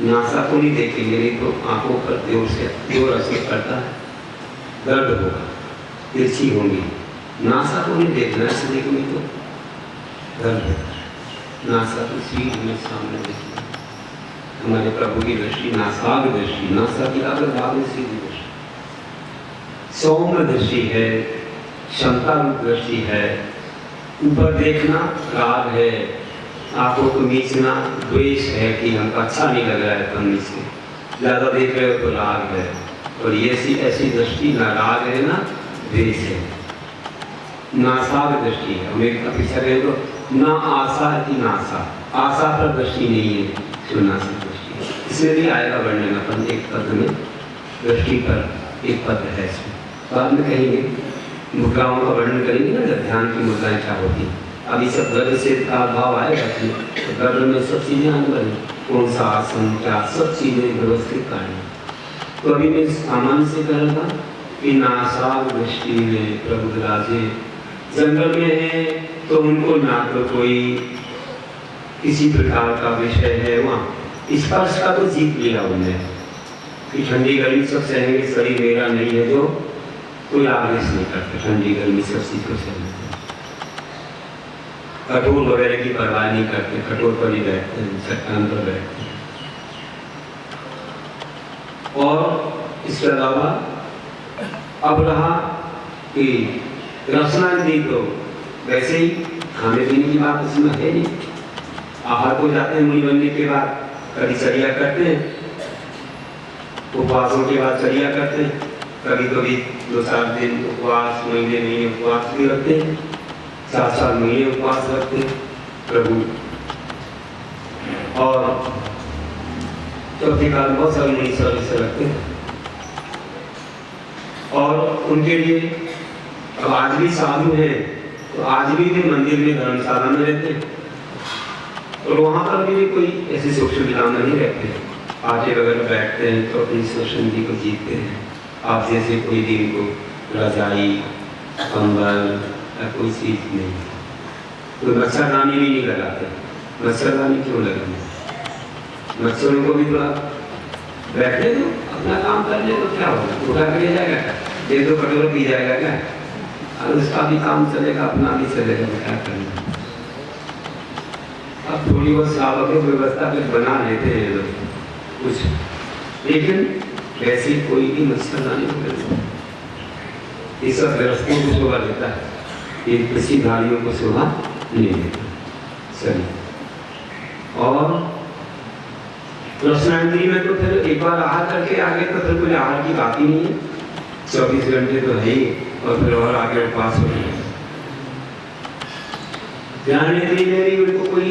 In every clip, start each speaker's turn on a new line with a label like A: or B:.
A: NASA को नहीं देखेंगे, नहीं तो आंखों पर जोर असर करता है, दर्द होगा, तिरछी होंगी। नासा को नहीं देखना, ऐसे देखेंगे तो दर्द होगा। नासा तो सीध में सामने देखिए, हमारे प्रभु की दृष्टि नासाग दृष्टि, नासा की अगर भाग में सीधी दृष्टि, सौम्य दृष्टि है, क्षमता रूप दृष्टि है। ऊपर देखना राग है, आंखों को नीचना द्वेष है कि हमको अच्छा नहीं लग रहा है, कम नीचे ज्यादा देख रहे हो तो राग है। और ये ऐसी दृष्टि ना राग है ना द्वेष है, नासाग दृष्टि है। अमेरिका पीछा गए तो ना आशा की नासा, आशा पर दृष्टि नहीं है, जो नासा दृष्टि है। इसमें भी आएगा वर्णन अपन एक पद में, दृष्टि पर एक पद है इसमें, बाद में कहेंगे। मुद्राओं का वर्णन करेंगे ना, जब ध्यान की मुद्राएं क्या होती हैं। अभी सब गर्भ से का भाव आएगा तो गर्भ में सब चीजें आने वाली, कौन सा आसन क्या, सब चीजें व्यवस्थित करनी। तो अभी मैं सामान्य से कह रहा था कि नासाग दृष्टि में प्रभु राजे जंगल में है, तो उनको ना तो कोई किसी प्रकार का विषय है, वहाँ स्पर्श का तो जीत लिया उन्होंने कि ठंडी गर्मी सब सहेंगे, शरीर मेरा नहीं है, जो कोई आवेश नहीं करते, ठंडी गर्मी सब चीज को सहते, कठोर वगैरह की परवाह नहीं करते, कठोर पर ही बैठते हैं, चट्टान पर बैठते हैं। और इसके अलावा अब रहा कि रसना दी तो वैसे ही खाने पीने की बात इसमें है नहीं। आहार को जाते हैं मुनि बनने के बाद, कभी चर्या करते हैं, उपवासों के बाद चर्या करते हैं, कभी कभी 2-4 दिन उपवास, महीने उपवास भी रखते हैं, 4-4 महीने उपवास रखते हैं प्रभु। और चौथी काल बहुत सारे मुनि से रखते हैं। और उनके लिए अब आज भी साधु हैं, तो आज भी वे मंदिर में धर्मशाला में रहते हैं, और वहां पर भी कोई ऐसे सूक्ष्म विधान नहीं रहते, आटे वगैरह बैठते हैं तो अपनी स्वशंति को जीतते हैं। आप जैसे कोई दिन को रजाई, कंबल या कोई चीज नहीं, कोई मच्छरदानी भी नहीं लगाते। मच्छरदानी क्यों लगाना, मच्छरों को भी थोड़ा बैठने दो, अपना काम कर ले, तो क्या होगा, उठा के ले जाएगा, एक दो कटोरा पी जाएगा क्या, और उसका भी काम चलेगा, अपना भी चलेगा, क्या करना। अब थोड़ी बहुत सावक व्यवस्था कुछ बना लेते हैं लोग कुछ, लेकिन वैसे कोई भी मच्छरदानी नहीं करता। ये सब व्यवस्थाओं को शोभा देता है, ये किसी धारियों को शोभा नहीं देता। चलिए, और रसनांतरी में तो फिर एक बार आहार करके आगे तो फिर कोई आहार की बात ही नहीं है, 24 घंटे तो है ही, और फिर और आगे पास हो गए। ध्यान नेत्री में भी उनको कोई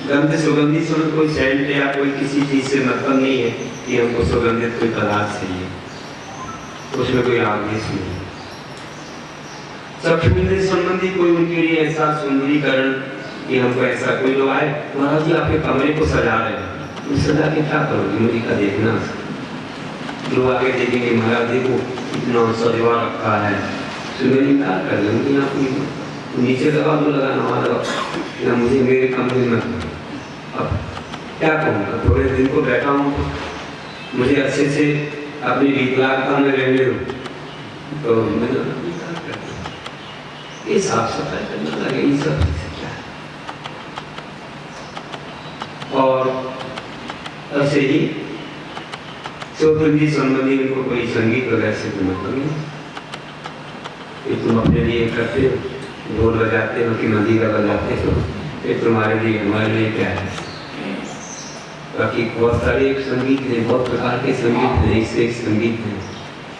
A: गंध सुगंधित समय कोई सेंट या कोई किसी चीज से मतलब नहीं है कि हमको सुगंधित कोई पदार्थ चाहिए, उसमें कोई आदेश नहीं है। चक्षुर्इंद्रिय संबंधी कोई उनके लिए ऐसा सुंदरीकरण कि हमको ऐसा कोई लोग आए, महाराज जी आपके कमरे को सजा रहे हैं, सजा के क्या करोगे, मुझे का देखना। लोग आगे देखेंगे महाराज जी को इतना सजवा रखा है, सुगंधी क्या कर लेंगे, यहाँ नीचे दबा दो, लगाना वहाँ दबा, मुझे मेरे कमरे में। अब क्या कहूँगा, थोड़े दिन को बैठा हूँ तो मुझे अच्छे से अपनी विकलांगता में रहने दो, तो मैंने ये साफ सफाई करना लगे, ये सब क्या है। और ऐसे ही चौथी संबंधी उनको कोई संगीत वगैरह से तो मतलब नहीं, ये तुम अपने लिए करते हो, ढोल बजाते हो कि मंदिरा बजाते हो, ये तुम्हारे लिए हमारे लिए क्या है। बाकी बहुत सारे एक संगीत है, बहुत प्रकार के संगीत हैं, इससे एक संगीत है,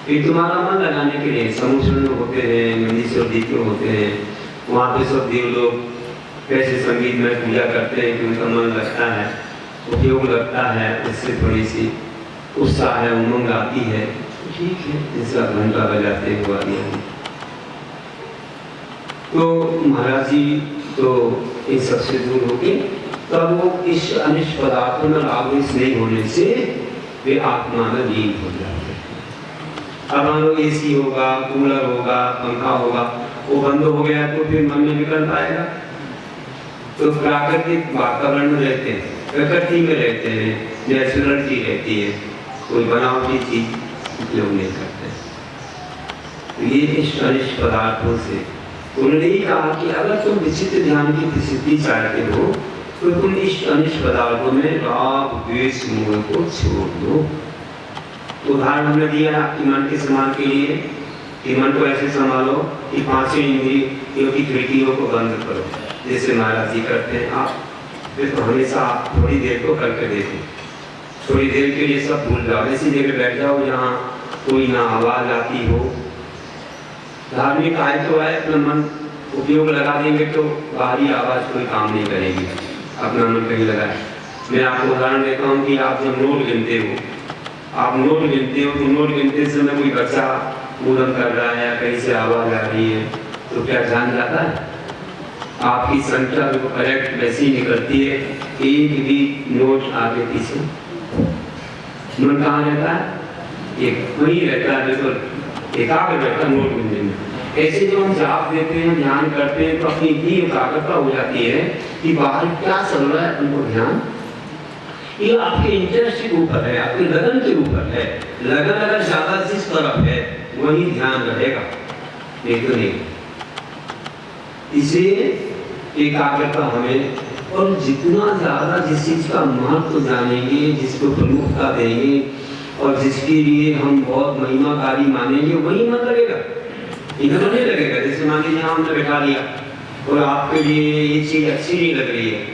A: ये तुम्हारा मन लगाने के लिए। समुद्र होते हैं, मंदीश्वर दीप होते हैं, वहाँ पे सब देव लोग कैसे संगीत में पूजा करते हैं कि उनका मन लगता है, उपयोग लगता है, उससे थोड़ी सी उत्साह है, उमंग आती है, ठीक है, जैसे आप घंटा बजाते हुआ दिया। तो महाराज जी तो इन सबसे दूर होके तब वो इस अनिष्ट पदार्थों में आवेश नहीं होने से वे आत्मा में लीन हो जाते हैं। अब मान लो एसी होगा, कूलर होगा, पंखा होगा, वो बंद हो गया तो फिर मन में निकल पाएगा। तो प्राकृतिक वातावरण में रहते हैं, प्रकृति में रहते हैं, नेचुरलिटी रहती है, कोई बनावटी चीज उपयोग नहीं करते। तो ये इष्ट अनिष्ट पदार्थों से उन्होंने ही कहा कि अगर तुम विचित्र ध्यान की प्रसिद्धि चाहते हो तो तुम इष्ट अनिष्ट पदार्थों में राग द्वेष मोह को छोड़ दो। उदाहरण हमने दिया है आपके मन के सम्मान के लिए कि मन को ऐसे संभालो कि पांचों इंद्रियों की खिड़कियों को बंद करो, जैसे महाराज जी करते हैं। आप फिर तो हमेशा आप थोड़ी देर को करके देखो, थोड़ी देर के लिए सब भूल जाओ, ऐसी जगह बैठ जाओ जहाँ कोई ना आवाज आती हो। धार्मिक आए तो आए, अपना मन उपयोग लगा देंगे तो बाहरी आवाज कोई काम नहीं करेगी, अपना मन कहीं लगाए। मैं आपको उदाहरण देता हूँ कि आप जब नोट गिनते हो, आप नोट गिनते हो तो नोट गिनते समय कोई बच्चा कूदन कर रहा है या कहीं से आवाज आ रही है तो क्या ध्यान जाता है? आपकी संख्या बिल्कुल करेक्ट वैसी ही निकलती है, एक भी नोट आगे पीछे। मन कहाँ रहता है? एक वही रहता है, बिल्कुल एकाग्र रहता है नोट गिनने में। ऐसे जो हम जाप देते हैं, ध्यान करते हैं तो अपनी इतनी एकाग्रता हो जाती है कि बाहर क्या चल रहा है उनको ध्यान, ये आपके इंटरेस्ट के ऊपर है, आपके लगन के ऊपर है। लगन अगर ज्यादा जिस तरफ है वही ध्यान रहेगा, नहीं तो नहीं। इसलिए एकाग्रता हमें, और जितना ज्यादा जिस चीज का महत्व जानेंगे, जिसको प्रमुखता देंगे और जिसके लिए हम बहुत महिमाकारी मानेंगे वही मन लगेगा, इधर नहीं लगेगा। जैसे मान लीजिए हमने बैठा लिया और आपके लिए ये चीज अच्छी नहीं लग रही है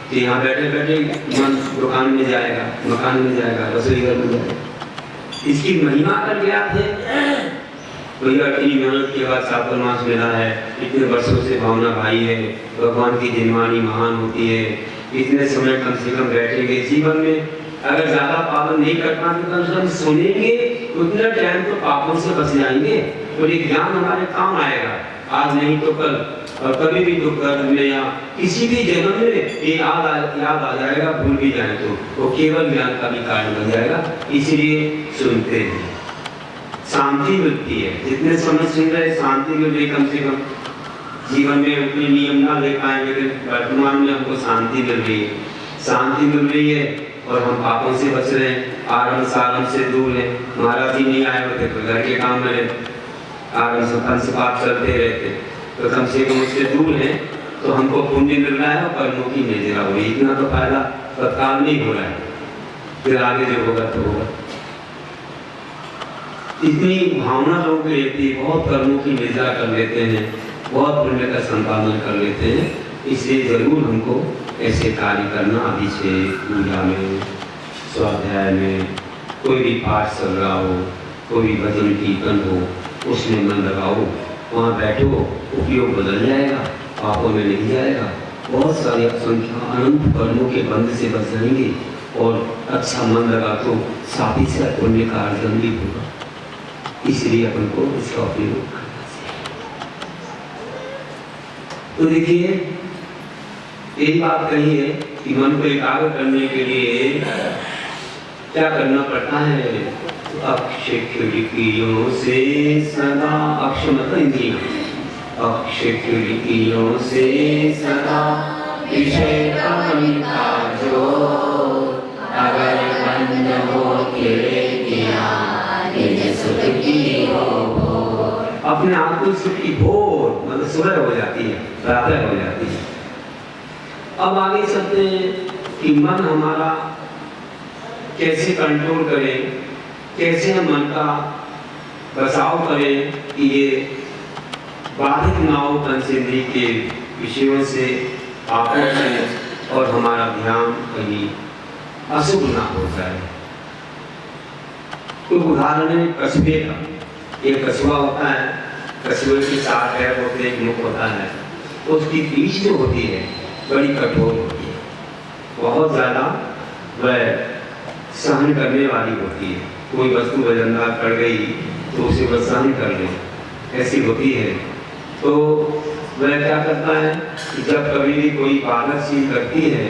A: तो यहाँ बैठे बैठे मन दुकान में जाएगा, मकान में जाएगा, रसोई घर में जाएगा। इसकी महिमा कर गया थे भैया, इतनी मेहनत के बाद चातुर्मास मिला है, इतने वर्षों से भावना भाई है, भगवान की दिनवाणी महान होती है, इतने समय कम से कम बैठेंगे जीवन में। अगर ज्यादा पालन नहीं कर पाते तो कम से कम सुनेंगे, उतना टाइम तो पापों से बच जाएंगे और ये ज्ञान हमारे काम आएगा, आज नहीं तो कल, और कभी भी तो कर्म में या किसी भी जन्म में ये याद आ जाएगा। भूल भी जाए तो वो केवल ज्ञान का भी कारण बन जाएगा। इसलिए सुनते हैं, शांति मिलती है। जितने समय सुन रहे शांति मिल रही, कम से कम जीवन में अपने नियम ना ले पाएंगे लेकिन वर्तमान में हमको शांति मिल रही है, शांति मिल रही है और हम पापों से बच रहे हैं, आरम सारम से दूर हैं। महाराज जी नहीं आए होते तो घर के काम में आरम से पंच पाप चलते रहते, तो कम से कम उससे दूर है तो हमको पुण्य मिल रहा है और कर्मों की निजरा हो रही। इतना तो फायदा तत्काल नहीं हो रहा है, फिर आगे जो होगा तो होगा। इतनी भावना लोगों की रहती है, बहुत कर्मों की निजरा कर लेते हैं, बहुत पुण्य का संपादन कर लेते हैं। इसलिए जरूर हमको ऐसे कार्य करना, अभिषेक पूजा में, स्वाध्याय में, कोई भी पाठ चल रहा हो, कोई भी भजन कीर्तन हो, उसमें मन लगाओ, वहाँ बैठो, उपयोग बदल जाएगा, पापों में नहीं जाएगा, बहुत सारी असंख्या अनंत कर्मों के बंध से बच जाएंगे और अच्छा मन लगा तो साथी से पुण्य का अर्जन भी होगा। इसलिए अपन को इसका उपयोग करना चाहिए। तो देखिए यही बात कही है कि मन को एकाग्र करने के लिए क्या करना पड़ता है? अक्षय खिड़कियों से सदा, अक्ष मतलब इंद्रियां, अक्षय खिड़कियों से सदा विषय का जो अगर बंद हो खिड़कियां निज सुख की हो, अपने आप को सुख की भोर मतलब सुबह हो जाती है, प्रातः हो जाती है। अब आगे चलते हैं कि मन हमारा कैसे कंट्रोल करें, कैसे हम मन का बचाव करें कि ये बाधित ना हो पंचेंद्रिय के विषयों से, पापों से, और हमारा ध्यान कहीं अशुभ ना हो जाए। तो उदाहरण है कछुए का। एक कछुआ होता है, कछुए के 4 पैर होते हैं, एक मुख होता है, तो उसकी पीठ जो होती है बड़ी कठोर होती है, बहुत ज़्यादा वह सहन करने वाली होती है। कोई वस्तु वजनदार पड़ गई तो उसे वह सहन कर ले, ऐसी होती है। तो वह क्या करता है कि जब कभी भी कोई बालक चीज करती है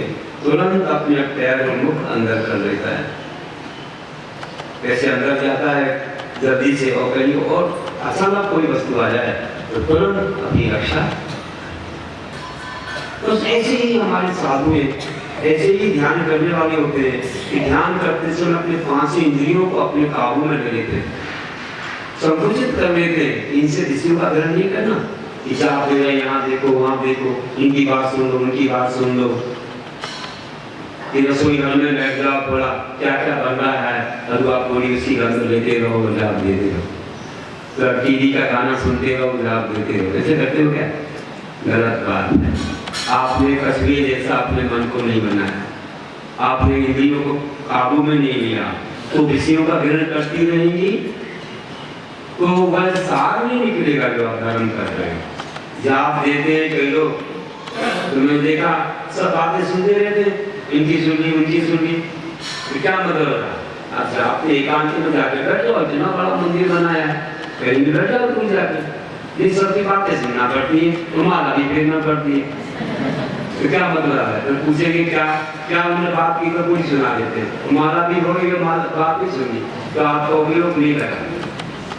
A: तुरंत अपने पैर और मुख अंदर कर लेता है, कैसे अंदर जाता है जल्दी से, और कहीं और अचानक कोई वस्तु आ जाए तो तुरंत अपनी रक्षा। तो ऐसे ही हमारे साधु हैं ऐसे ही ध्यान करने वाले होते हैं कि ध्यान करते समय अपने 5 इंद्रियों को अपने काबू में ले लेते हैं, संकुचित कर लेते हैं। इनसे विषयों का ग्रहण नहीं करना कि जाप दे रहे यहाँ देखो वहाँ देखो, इनकी बात सुन लो उनकी बात सुन लो, कि रसोई घर में बैठ जाओ, थोड़ा क्या क्या बन रहा है हलवा पूरी उसी घर में लेते रहो, जाप देते रहो, टीवी का गाना सुनते रहो, जाप देते रहो। ऐसे करते हो क्या? गलत बात है। आपने कस्बे जैसा अपने मन को नहीं बनाया, आपने इंद्रियों को काबू में नहीं लिया, तो विषयों का ग्रहण करती रहेंगी तो वह सार नहीं निकलेगा जो आप धर्म कर रहे हैं। जाप देते हैं कई लोग, तुमने देखा सब बातें सुनते रहते, इनकी सुनी उनकी सुनी, तो क्या मतलब होता? अच्छा आप एकांत में जाके बैठ जाओ, इतना बड़ा मंदिर बनाया है, कहीं भी बैठ जाओ तुम जाके, इन सबकी बातें सुनना पड़ती है, तुम्हारा भी फेरना पड़ती है, तो क्या मतलब है? तो पूछेंगे क्या क्या उन्होंने बात की, तो कोई सुना देते, तुम्हारा भी होगी बात भी सुनी, तो आपको भी लोग नहीं लगा,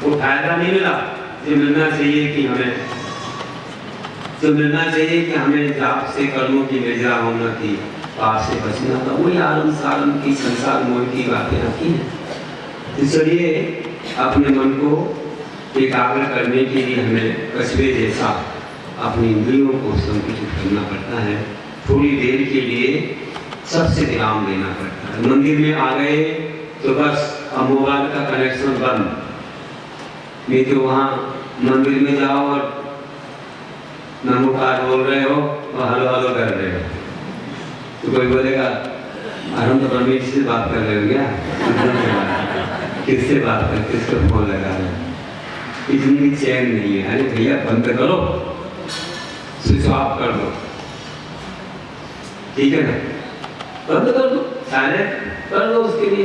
A: वो फायदा नहीं मिला जो मिलना चाहिए कि हमें, जो मिलना चाहिए कि हमें जाप से कर्मों की निर्जा होना थी, पाप से बचना था, वही आलम सालम की संसार मोह की बातें रखी हैं। इसलिए अपने मन को एकाग्र करने के लिए हमें कस्बे जैसा अपनी इंद्रियों को संकुचित करना पड़ता है। थोड़ी देर के लिए सबसे विराम देना पड़ता है। मंदिर में आ गए तो बस अब मोबाइल का कनेक्शन बंद, नहीं तो वहाँ मंदिर में जाओ और नमोकार बोल रहे हो और हलो हलो कर रहे हो, तो कोई बोलेगा हम तो परमेश्वर से बात कर रहे हो क्या? किससे बात कर, किसको फोन लगा रहे हो? इतनी भी चैन नहीं है। अरे भैया बंद करो, स्विच ऑफ कर दो, ठीक है ना, बंद कर दो, साइलेंट कर दो उसके लिए।